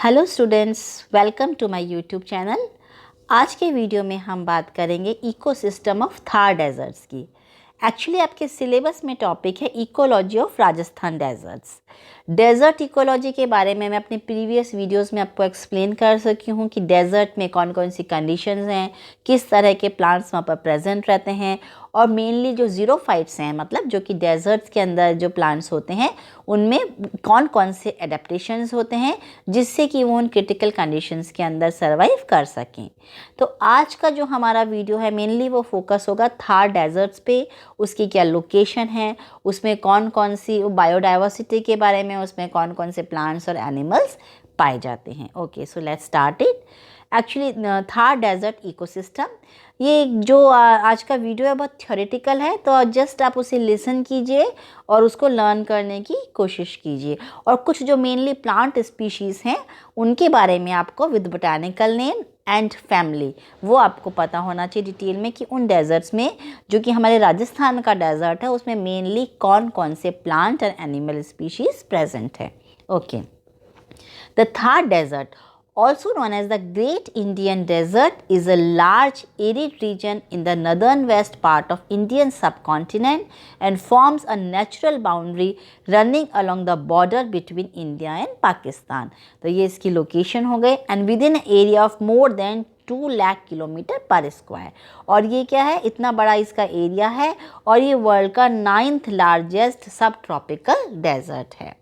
Hello students, welcome to my YouTube channel. आज के video में हम बात करेंगे इकोसिस्टम ऑफ थार डेजर्ट्स की। एक्चुअली आपके सिलेबस में टॉपिक है ecology of Rajasthan deserts. Desert ecology के बारे में मैं अपने प्रीवियस वीडियोस में आपको एक्सप्लेन कर सकी हूँ कि डेजर्ट में कौन कौन सी कंडीशंस हैं, किस तरह के प्लांट्स वहाँ पर प्रेजेंट रहते हैं, और मेनली जो ज़ीरोफाइट्स हैं, मतलब जो कि डेजर्ट्स के अंदर जो प्लांट्स होते हैं उनमें कौन कौन से एडेप्टेशंस होते हैं जिससे कि वो उन क्रिटिकल कंडीशंस के अंदर सर्वाइव कर सकें। तो आज का जो हमारा वीडियो है मेनली वो फोकस होगा थार डेजर्ट्स पे, उसकी क्या लोकेशन है, उसमें कौन कौन सी बायोडाइवर्सिटी के बारे में, उसमें कौन कौन से प्लांट्स और एनिमल्स पाए जाते हैं। Okay, so let's start it. Actually Thar desert ecosystem, ये जो आज का वीडियो है बहुत थ्योरेटिकल है, तो जस्ट आप उसे लिसन कीजिए और उसको लर्न करने की कोशिश कीजिए। और कुछ जो मेनली प्लांट स्पीशीज़ हैं उनके बारे में आपको with botanical name and family वो आपको पता होना चाहिए डिटेल में कि उन डेजर्ट्स में, जो कि हमारे राजस्थान का डेजर्ट है, उसमें मेनली कौन कौन से plant and animal species present है। Okay, the Thar desert, also known as the Great Indian Desert, is a large arid region in the northern west part of Indian subcontinent and forms a natural boundary running along the border between India and Pakistan. तो ये इसकी location हो गए and with in area of more than 2 lakh kilometre पर square. और ये क्या है, इतना बड़ा इसका एरिया है और ये वर्ल्ड का 9th लार्जेस्ट सब ट्रॉपिकल डेजर्ट है।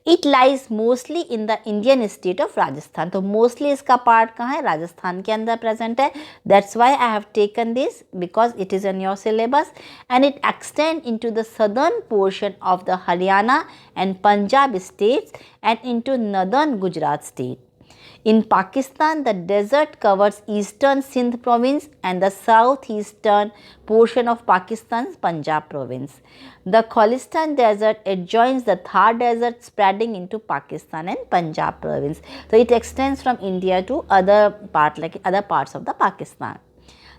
It lies mostly in the Indian state of Rajasthan. तो मोस्टली इसका पार्ट कहाँ है, राजस्थान के अंदर प्रेजेंट है। That's why I have taken this because it is in your syllabus and it extend into the southern portion of the Haryana and Punjab states and into northern Gujarat state. In Pakistan, the desert covers eastern Sindh province and the southeastern portion of Pakistan's Punjab province. The Kholistan desert adjoins the Thar desert, spreading into Pakistan and Punjab province. So it extends from India to other parts of the Pakistan.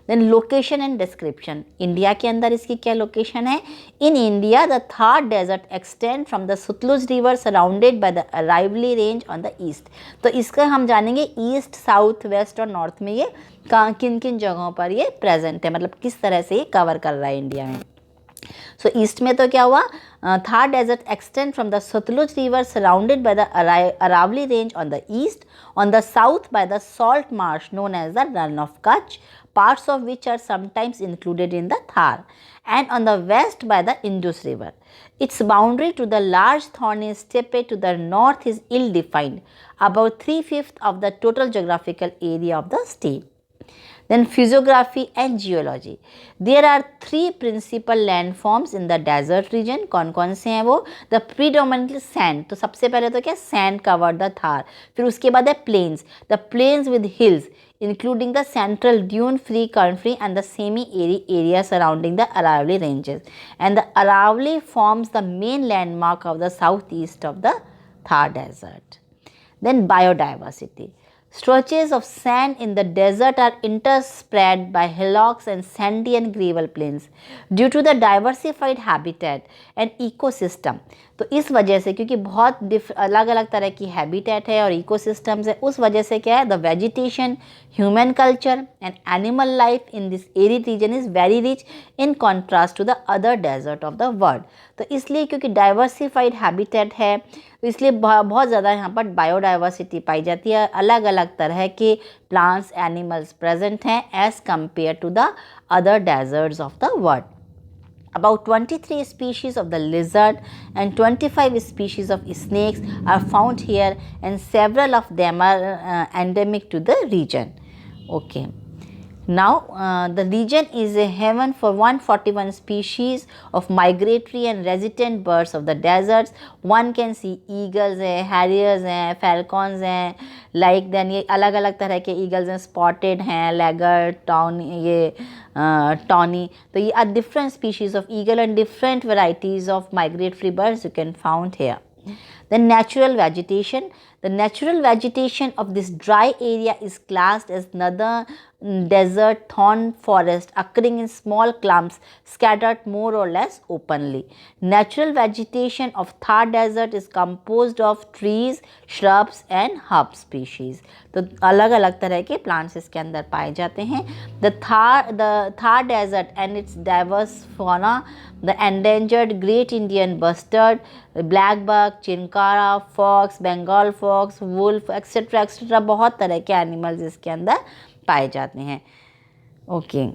Then location and description, India के अंदर इसकी क्या location है। In India the Thar desert extend from the Sutlej river surrounded by the Aravalli range on the east. तो इसका हम जानेंगे east, south, west और नॉर्थ में ये किन किन जगहों पर ये प्रेजेंट है, मतलब किस तरह से ये कवर कर रहा है इंडिया में। सो ईस्ट में तो क्या हुआ, Thar desert extend from the Sutlej river surrounded by the Aravalli range on the east, on the south by the salt marsh known as the Rann of Kutch, parts of which are sometimes included in the Thar, and on the west by the Indus River. Its boundary to the large thorny steppe to the north is ill-defined, about 3/5 of the total geographical area of the state. Then physiography and geology. There are 3 principal landforms in the desert region. कौन से हैं वो? The predominantly sand. तो सबसे पहले तो क्या, sand covered the Thar. फिर उसके बाद है plains. The plains with hills, including the central dune-free country and the semi-arid area surrounding the Aravalli ranges. And the Aravalli forms the main landmark of the southeast of the Thar desert. Then biodiversity. Stretches of sand in the desert are interspread by hillocks and sandy and gravel plains. Due to the diversified habitat and ecosystem, तो इस वजह से, क्योंकि बहुत अलग अलग तरह की हैबिटेट है और इकोसिस्टम्स है, उस वजह से क्या है, the vegetation, human culture and animal life in this arid region is very rich in contrast to the other desert of the world. तो इसलिए क्योंकि डाइवर्सिफाइड हैबिटेट है तो इसलिए बहुत ज़्यादा यहाँ पर बायोडाइवर्सिटी पाई जाती है, अलग अलग तरह के प्लांट्स, एनिमल्स प्रेजेंट हैं as compare to the other deserts of the world. About 23 species of the lizard and 25 species of snakes are found here, and several of them are endemic to the region. Okay. Now, the region is a haven for 141 species of migratory and resident birds of the deserts. One can see eagles हैं, harriers हैं, falcons हैं, like then ये अलग अलग तरह के eagles हैं, spotted हैं, laggard, tawny. तो ये are different species of eagle and different varieties of migratory birds you can found here. The natural vegetation. The natural vegetation of this dry area is classed as northern desert thorn forest occurring in small clumps scattered more or less openly. Natural vegetation of Thar desert is composed of trees, shrubs and herb species. तो अलग अलग तरह के plants इसके अंदर पाए जाते हैं. The Thar desert and its diverse fauna, the endangered great Indian bustard, black buck, chinkara, fox, Bengal fox, wolf etcetera etcetera, बहुत तरह के एनिमल्स इसके अंदर पाए जाते हैं. Okay.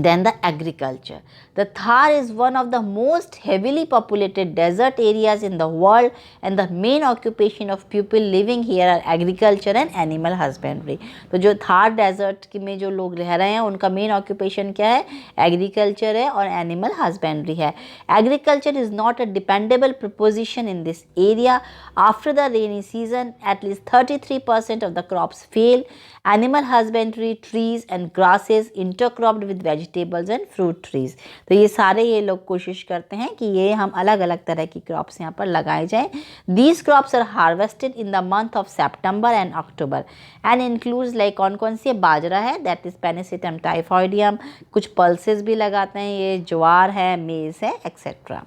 Then the agriculture. The Thar is one of the most heavily populated desert areas in the world, and the main occupation of people living here are agriculture and animal husbandry. तो जो Thar desert में जो लोग रह रहे हैं उनका main occupation क्या है? एग्रीकल्चर है और एनिमल हस्बेंड्री है. Agriculture is not a dependable preposition in this area. After the rainy season at least 33% of the crops fail. Animal husbandry, trees and grasses intercropped with vegetables and fruit trees. तो ये सारे ये लोग कोशिश करते हैं कि ये हम अलग अलग तरह की क्रॉप्स यहाँ पर लगाए जाएं. These crops are harvested in the month of September and October and includes like कौन सी बाजरा है, that is Panicetum typhoideum, कुछ pulses भी लगाते हैं, ये ज्वार है, मेज है, etc.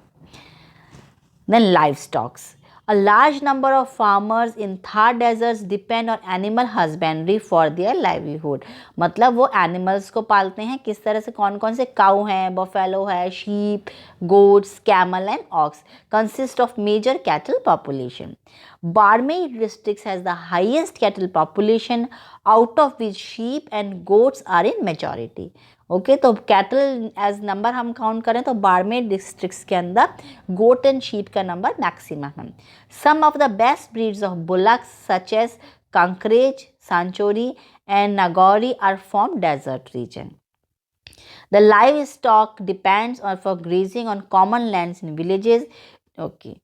Then livestock. A large number of farmers in Thar deserts depend on animal husbandry for their livelihood. मतलब वो एनिमल्स को पालते हैं किस तरह से? कौन कौन से? काऊ हैं, बफेलो है, sheep, goats, camel and ox. Consist of major cattle population. Barmer district has the highest cattle population, out of which sheep and goats are in majority. Okay. तो कैटल एज नंबर हम count करें तो Barmer districts के अंदर goat and sheep का number maximum है. Some of the best breeds of bullocks such as Kankrej, Sanchori and Nagori are from desert region. The livestock depends on for grazing on common lands in villages. Okay.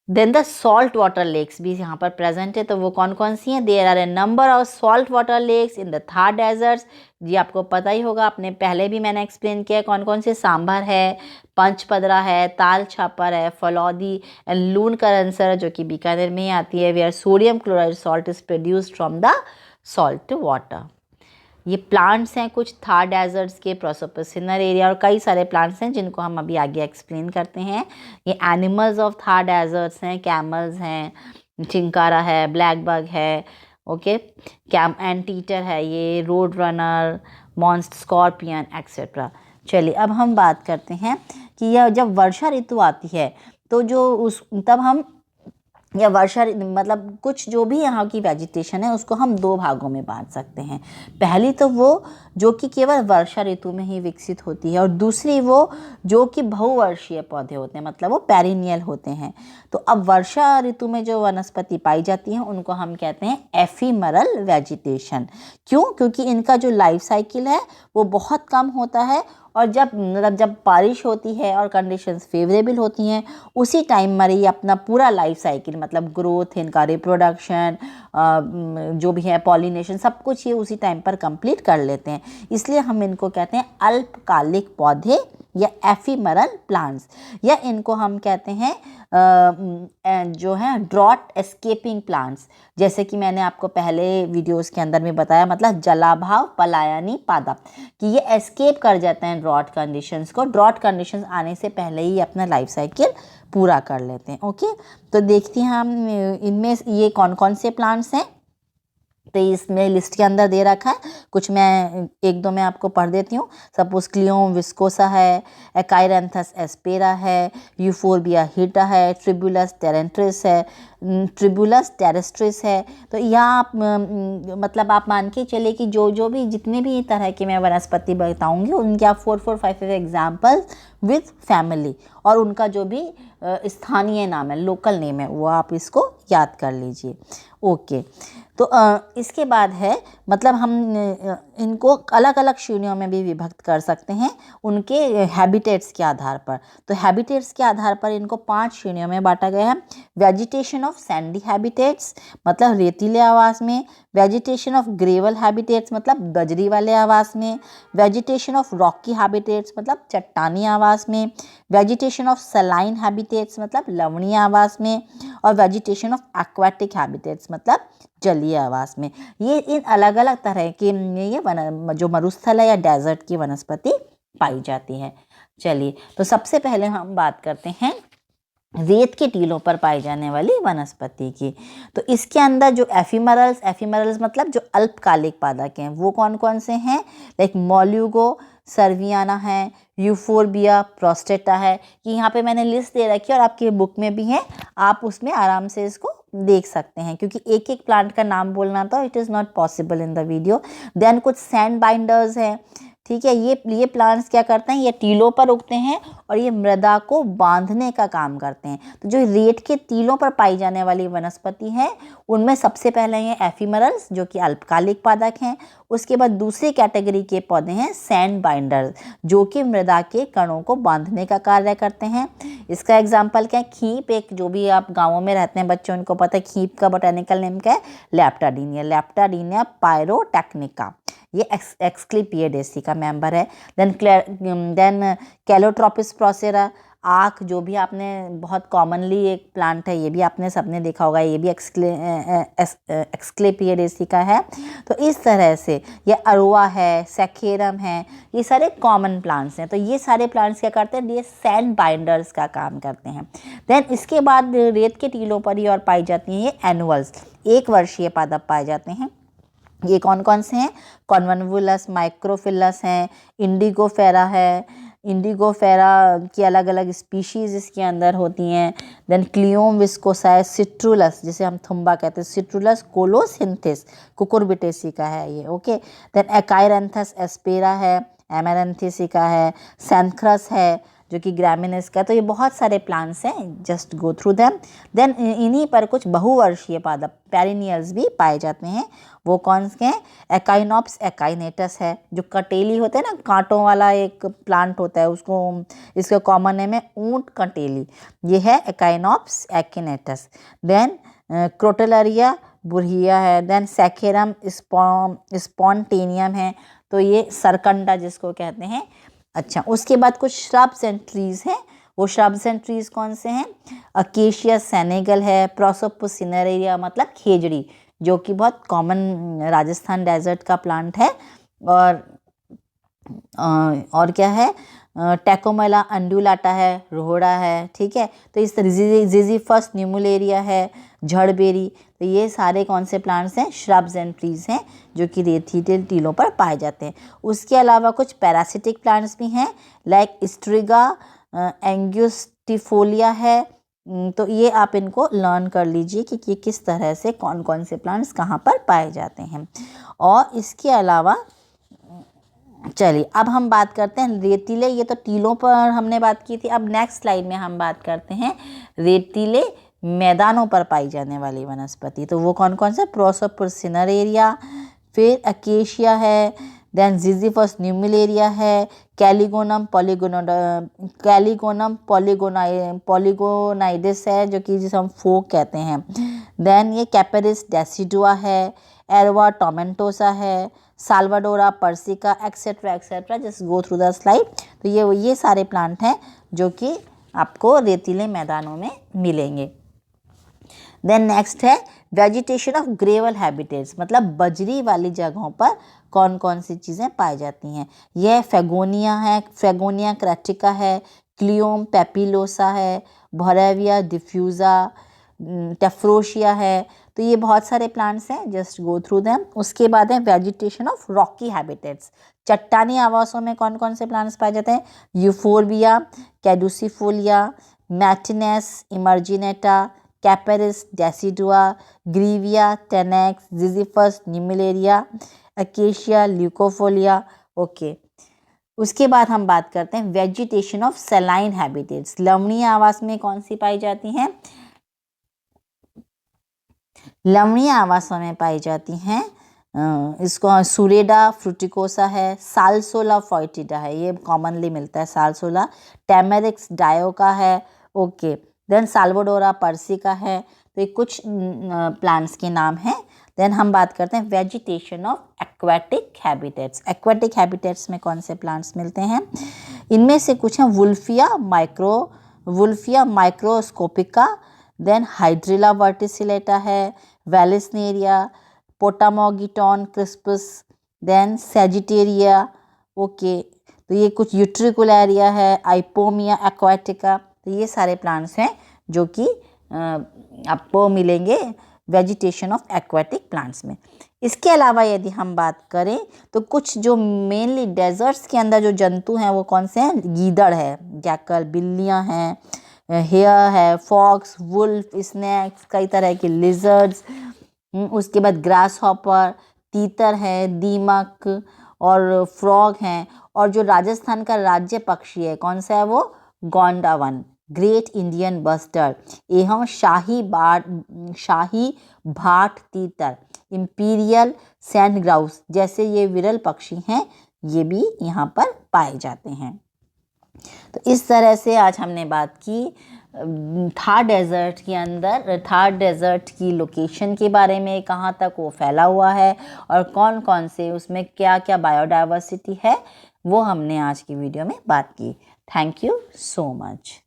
Then the salt water lakes भी यहाँ पर present है. तो वो कौन कौन सी हैं? There are a number of salt water lakes in the Thar deserts. जी आपको पता ही होगा, आपने पहले भी मैंने एक्सप्लेन किया कौन कौन से. सांभर है, पंचपदरा है, ताल छापर है, फलौदी एंड लून करंसर जो कि बीकानेर में ही आती है, where sodium chloride salt is produced from the salt water. ये प्लांट्स हैं कुछ थार डेजर्ट्स के, प्रोसोपिसिनर एरिया, और कई सारे प्लांट्स हैं जिनको हम अभी आगे एक्सप्लेन करते हैं. ये एनिमल्स ऑफ थार डेजर्ट्स हैं. कैमल्स हैं, चिंकारा है, ब्लैक बग है, ओके, कैम एंटीटर है, ये रोड रनर, मॉन्स्ट, स्कॉर्पियन एक्सेट्रा. चलिए अब हम बात करते हैं कि यह जब वर्षा ऋतु आती है तो तब हम या वर्षा मतलब कुछ जो भी यहाँ की वेजिटेशन है उसको हम दो भागों में बांट सकते हैं. पहली तो वो जो कि केवल वर्षा ऋतु में ही विकसित होती है, और दूसरी वो जो कि बहुवर्षीय पौधे होते हैं, मतलब वो पेरिनियल होते हैं. तो अब वर्षा ऋतु में जो वनस्पति पाई जाती हैं उनको हम कहते हैं एफीमरल वेजिटेशन. क्यों? क्योंकि इनका जो लाइफ साइकिल है वो बहुत कम होता है, और जब बारिश होती है और कंडीशंस फेवरेबल होती हैं उसी टाइम पर ये अपना पूरा लाइफ साइकिल मतलब ग्रोथ, इनका रिप्रोडक्शन, जो भी है पॉलिनेशन, सब कुछ ये उसी टाइम पर कंप्लीट कर लेते हैं. इसलिए हम इनको कहते हैं अल्पकालिक पौधे या एफीमरल प्लांट्स, या इनको हम कहते हैं जो है ड्रॉट एस्केपिंग प्लांट्स. जैसे कि मैंने आपको पहले वीडियोस के अंदर में बताया, मतलब जलाभाव पलायनी पादप, कि ये एस्केप कर जाते हैं ड्रॉट कंडीशंस को. ड्रॉट कंडीशंस आने से पहले ही अपना लाइफ साइकिल पूरा कर लेते हैं. ओके. तो देखते हैं हम इनमें ये कौन कौन से प्लांट्स हैं. तो इसमें लिस्ट के अंदर दे रखा है, कुछ मैं एक दो मैं आपको पढ़ देती हूँ. सपोज क्लियोम विस्कोसा है, एकाइरेंथस एस्पेरा है, यूफोर्बिया हिटा है, ट्रिब्यूलस टेरेंट्रिस है, ट्रिब्यूलस टेरेस्ट्रिस है. तो यहाँ आप मतलब आप मान के चले कि जो भी जितने भी तरह के मैं वनस्पति बताऊँगी उनके आप 4-5 एग्जाम्पल विद फैमिली और उनका जो भी स्थानीय नाम है, लोकल नेम है, वो आप इसको याद कर लीजिए. ओके. तो इसके बाद है मतलब हम इनको अलग अलग श्रेणियों में भी विभक्त कर सकते हैं उनके हैबिटेट्स के आधार पर. तो हैबिटेट्स के आधार पर इनको 5 श्रेणियों में बांटा गया है. वेजिटेशन ऑफ सैंडी हैबिटेट्स मतलब रेतीले आवास में, वेजिटेशन ऑफ ग्रेवल हैबिटेट्स मतलब गजरी वाले आवास में, वेजिटेशन ऑफ रॉकी हैबिटेट्स मतलब चट्टानी आवास में, वेजिटेशन ऑफ सलाइन हैबिटेट्स मतलब लवणीय आवास में, और वेजिटेशन ऑफ एक्वाटिक हैबिटेट्स मतलब जलीय आवास में। ये इन अलग अलग तरह के ये जो मरुस्थल है या डेजर्ट की वनस्पति पाई जाती है। चलिए, तो सबसे पहले हम बात करते हैं रेत के टीलों पर पाई जाने वाली वनस्पति की। तो इसके अंदर जो एफिमरल्स मतलब जो अल्पकालिक पादप हैं वो कौन कौन से हैं, लाइक मोल्युगो सर्वियाना है, यूफोर्बिया प्रोस्टेटा है। कि यहाँ पे मैंने लिस्ट दे रखी है और आपकी बुक में भी है, आप उसमें आराम से इसको देख सकते हैं, क्योंकि एक एक प्लांट का नाम बोलना तो it is not possible in the video. Then कुछ सैंड बाइंडर्स हैं, ठीक है। ये प्लांट्स क्या करते हैं, ये टीलों पर उगते हैं और ये मृदा को बांधने का काम करते हैं। तो जो रेत के टीलों पर पाई जाने वाली वनस्पति है उनमें सबसे पहले ये एफिमरल्स जो कि अल्पकालिक पादप हैं। उसके बाद दूसरी कैटेगरी के पौधे हैं सैंड बाइंडर्स जो कि मृदा के कणों को बांधने का कार्य करते हैं। इसका एग्जाम्पल क्या है, खीप, एक जो भी आप गाँवों में रहते हैं बच्चों उनको पता है खीप का बोटेनिकल नेम क्या है, लैप्टाडीनिया पायरोटेक्निका। ये एक्सक्लीपिएडेसी का मेंबर है। देन कैलोट्रोपिस प्रोसेरा, आक जो भी आपने बहुत कॉमनली एक प्लांट है, ये भी आपने सबने देखा होगा, ये भी एक्सक्लीपिएडेसी का है। तो इस तरह से ये अरुआ है, सैखेरम है, ये सारे कॉमन प्लांट्स हैं। तो ये सारे प्लांट्स क्या करते हैं, ये सैंड बाइंडर्स का काम करते हैं। देन इसके बाद रेत के टीलों पर ही और पाई जाती हैं ये एनुअल्स, एक वर्षीय पादप पाए जाते हैं। ये कौन कौन से हैं, कॉन्वनवुलस, माइक्रोफिलस हैं, इंडिगोफेरा है। इंडिगोफेरा की अलग अलग स्पीशीज़ इसके अंदर होती हैं। देन क्लियोम विस्कोसा है, सिट्रुलस जिसे हम थुम्बा कहते हैं, सिट्रुलस कोलोसिंथिस कुकुरबिटेसी का है ये, ओके। देन एकाइरेंथस एस्पेरा है, एमेरेंथिसिका है, सैंथ्रस है जो कि ग्रामिनेस का। तो ये बहुत सारे प्लांट्स हैं, just go through them. Then इन्हीं पर कुछ बहुवर्षीय पादप पेरिनियल्स भी पाए जाते हैं। वो कौन से हैं, एकाइनोप्स एकाइनेटस है जो कटेली होते हैं ना, कांटों वाला एक प्लांट होता है, उसको इसका कॉमन नेम है ऊंट कटेली, ये है एकाइनोप्स एकाइनेटस। देन क्रोटेलरिया बुरहिया है। देन सैखेरम स्पॉन्टेनियम है, तो ये सरकंडा जिसको कहते हैं। अच्छा, उसके बाद कुछ श्रब्स एंड ट्रीज़ हैं। वो श्रब्स एंड ट्रीज़ कौन से हैं, अकेशिया सेनेगल है, प्रोसोपस सिनेरेरिया मतलब खेजड़ी जो कि बहुत कॉमन राजस्थान डेजर्ट का प्लांट है। और क्या है, टैकोमेला अंडुलाटा है, रोहड़ा है, ठीक है। तो इस जिजीफस न्यूमुलेरिया है, झड़बेरी। तो ये सारे कौन से प्लांट्स हैं, श्रब्स एंड ट्रीज हैं जो कि रेतीले टीलों पर पाए जाते हैं। उसके अलावा कुछ पैरासिटिक प्लांट्स भी हैं, लाइक स्ट्रिगा एंग्यूस्टिफोलिया है। तो ये आप इनको लर्न कर लीजिए कि ये किस तरह से कौन कौन से प्लांट्स कहाँ पर पाए जाते हैं। और इसके अलावा चलिए अब हम बात करते हैं रेतीले, ये तो टीलों पर हमने बात की थी। अब नेक्स्ट स्लाइड में हम बात करते हैं रेतीले मैदानों पर पाई जाने वाली वनस्पति। तो वो कौन कौन से, प्रोसोपस सिनेरेरिया, फिर अकेशिया है, देन जिजीफस न्यूमुलेरिया है, कैलिगोनम पॉलीगोनाइडिस है जो कि जिसे हम फोक कहते हैं। देन ये कैपेरिस डेसिडुआ है, एरवा टोमेंटोसा है, Salvadora persica, etcetera etcetera, just go through the slide. तो ये सारे प्लांट हैं जो कि आपको रेतीले मैदानों में मिलेंगे। देन नेक्स्ट है वेजिटेशन ऑफ ग्रेवल हैबिटेट्स, मतलब बजरी वाली जगहों पर कौन कौन सी चीज़ें पाई जाती हैं। यह फेगोनिया है, फेगोनिया क्रेटिका है, क्लियोम पेपिलोसा है, भोरेविया डिफ्यूजा, टेफ्रोशिया है। तो ये बहुत सारे प्लांट्स हैं, जस्ट गो थ्रू देम। उसके बाद है वेजिटेशन ऑफ रॉकी हैबिटेट्स, चट्टानी आवासों में कौन कौन से प्लांट्स पाए जाते हैं, यूफोर्बिया, कैडुसिफोलिया, मैटिनेस इमर्जिनेटा, कैपेरिस डेसिडुआ, ग्रीविया टेनेक्स, जिजीफस न्यूमुलेरिया, अकेशिया ल्यूकोफोलिया, ओके। उसके बाद हम बात करते हैं वेजिटेशन ऑफ सलाइन हैबिटेट्स, लवणीय आवास में कौन सी पाई जाती हैं, लवणीय आवासों में पाई जाती हैं इसको सुरेडा फ्रूटिकोसा है, सालसोला फोइटिडा है, ये कॉमनली मिलता है सालसोला, टैमेरिक्स डायोका है, ओके। देन साल्वाडोरा पर्सिका है। तो ये कुछ प्लांट्स के नाम हैं। देन हम बात करते हैं vegetation of aquatic habitats. Aquatic habitats में कौन से प्लांट्स मिलते हैं? इनमें से कुछ हैं वुल्फिया माइक्रोस्कोपिका, देन हाइड्रिला वर्टिसिलेटा है, वेलिसनेरिया, पोटामोगिटॉन क्रिस्पस, देन सेजिटेरिया। ओके, तो ये कुछ यूट्रिकुलेरिया है, आइपोमिया एक्वाटिका। तो ये सारे प्लांट्स हैं जो कि आपको मिलेंगे वेजिटेशन ऑफ एक्वाटिक प्लांट्स में। इसके अलावा यदि हम बात करें तो कुछ जो मेनली डेजर्ट्स के अंदर जो जंतु हैं वो कौन से हैं? गीदड़ है, जैकल, बिल्लियां हैं, हेयर है, फॉक्स, वुल्फ, स्नेक्स, कई तरह के लिजर्ड्स, उसके बाद ग्रास हॉपर, तीतर है, दीमक और फ्रॉग हैं। और जो राजस्थान का राज्य पक्षी है कौन सा है वो? गोंडावन, ग्रेट इंडियन बस्टर्ड, एवं शाही भाट तीतर, इंपीरियल सैंड ग्राउस जैसे ये विरल पक्षी हैं, ये भी यहाँ पर पाए जाते हैं। तो इस तरह से आज हमने बात की थार डेजर्ट के अंदर, थार डेजर्ट की लोकेशन के बारे में, कहाँ तक वो फैला हुआ है और कौन कौन से उसमें क्या क्या बायोडाइवर्सिटी है, वो हमने आज की वीडियो में बात की। Thank you so much.